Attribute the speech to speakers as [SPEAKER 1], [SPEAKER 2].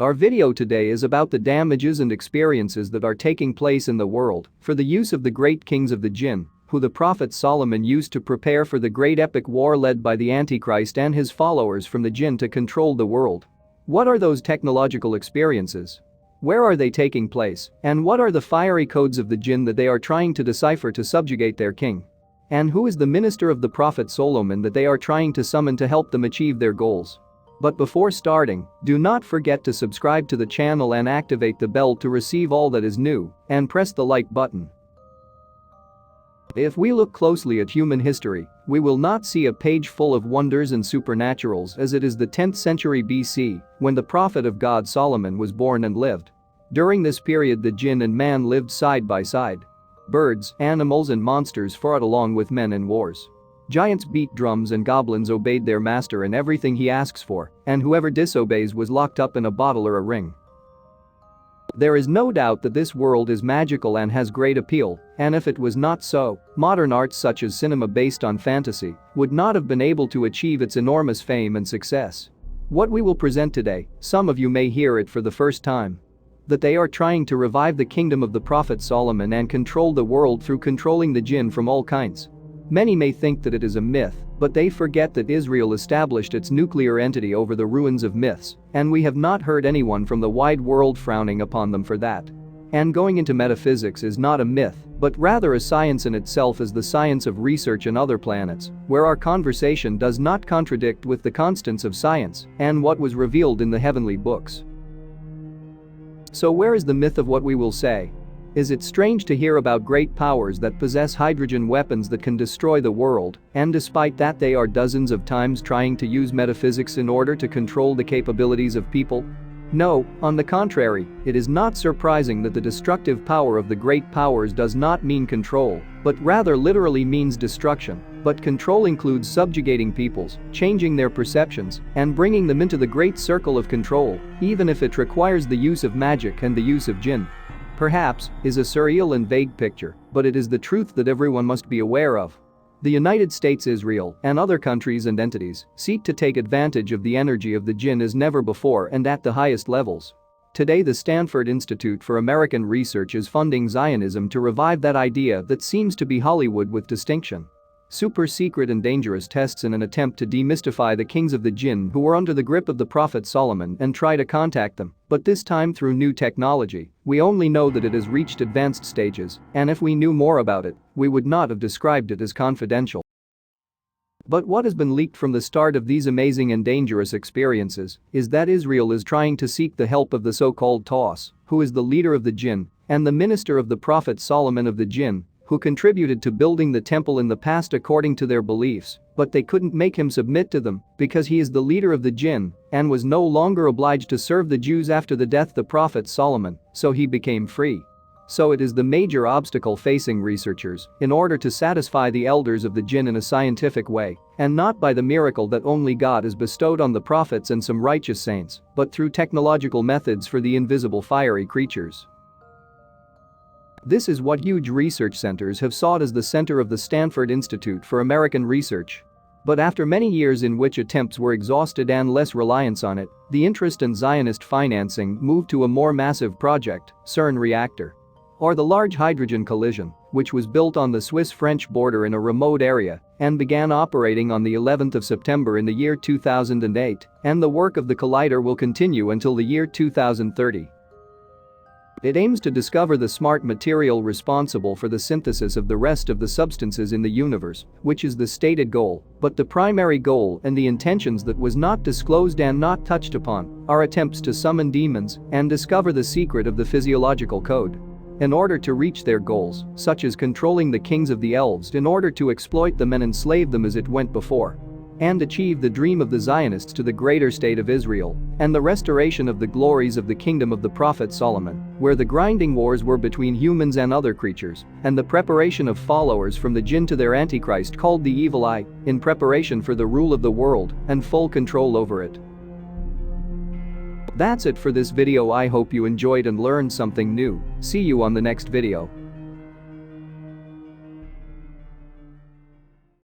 [SPEAKER 1] Our video today is about the damages and experiences that are taking place in the world for the use of the great kings of the jinn, who the Prophet Solomon used to prepare for the great epic war led by the Antichrist and his followers from the jinn to control the world. What are those technological experiences? Where are they taking place? And what are the fiery codes of the jinn that they are trying to decipher to subjugate their king? And who is the minister of the Prophet Solomon that they are trying to summon to help them achieve their goals? But before starting, do not forget to subscribe to the channel and activate the bell to receive all that is new, and press the like button. If we look closely at human history, we will not see a page full of wonders and supernaturals, as it is the 10th century BC, when the prophet of God Solomon was born and lived. During this period the jinn and man lived side by side. Birds, animals and monsters fought along with men in wars. Giants beat drums and goblins obeyed their master in everything he asks for, and whoever disobeys was locked up in a bottle or a ring. There is no doubt that this world is magical and has great appeal, and if it was not so, modern arts such as cinema based on fantasy would not have been able to achieve its enormous fame and success. What we will present today, some of you may hear it for the first time. That they are trying to revive the kingdom of the Prophet Solomon and control the world through controlling the jinn from all kinds. Many may think that it is a myth, but they forget that Israel established its nuclear entity over the ruins of myths, and we have not heard anyone from the wide world frowning upon them for that. And going into metaphysics is not a myth, but rather a science in itself, as the science of research on other planets, where our conversation does not contradict with the constants of science and what was revealed in the heavenly books. So where is the myth of what we will say? Is it strange to hear about great powers that possess hydrogen weapons that can destroy the world, and despite that they are dozens of times trying to use metaphysics in order to control the capabilities of people? No, on the contrary, it is not surprising that the destructive power of the great powers does not mean control, but rather literally means destruction. But control includes subjugating peoples, changing their perceptions, and bringing them into the great circle of control, even if it requires the use of magic and the use of jinn. Perhaps, is a surreal and vague picture, but it is the truth that everyone must be aware of. The United States, Israel, and other countries and entities seek to take advantage of the energy of the jinn as never before and at the highest levels. Today the Stanford Institute for American Research is funding Zionism to revive that idea that seems to be Hollywood with distinction. Super secret and dangerous tests in an attempt to demystify the kings of the jinn who were under the grip of the Prophet Solomon and try to contact them, but this time through new technology. We only know that it has reached advanced stages, and if we knew more about it, we would not have described it as confidential. But what has been leaked from the start of these amazing and dangerous experiences is that Israel is trying to seek the help of the so-called Taus, who is the leader of the jinn and the minister of the Prophet Solomon of the jinn, who contributed to building the temple in the past according to their beliefs, but they couldn't make him submit to them because he is the leader of the jinn and was no longer obliged to serve the Jews after the death of the Prophet Solomon, so he became free. So it is the major obstacle facing researchers in order to satisfy the elders of the jinn in a scientific way, and not by the miracle that only God has bestowed on the prophets and some righteous saints, but through technological methods for the invisible fiery creatures. This is what huge research centers have sought as the center of the Stanford Institute for American Research. But after many years in which attempts were exhausted and less reliance on it, the interest in Zionist financing moved to a more massive project, CERN reactor. Or the Large Hydrogen Collision, which was built on the Swiss-French border in a remote area and began operating on the 11th of September in the year 2008, and the work of the collider will continue until the year 2030. It aims to discover the smart material responsible for the synthesis of the rest of the substances in the universe, which is the stated goal, but the primary goal and the intentions that was not disclosed and not touched upon are attempts to summon demons and discover the secret of the physiological code. In order to reach their goals, such as controlling the kings of the elves in order to exploit them and enslave them as it went before. And achieve the dream of the Zionists to the greater state of Israel and the restoration of the glories of the kingdom of the Prophet Solomon, where the grinding wars were between humans and other creatures, and the preparation of followers from the jinn to their Antichrist called the Evil Eye, in preparation for the rule of the world and full control over it. That's it for this video. I hope you enjoyed and learned something new. See you on the next video.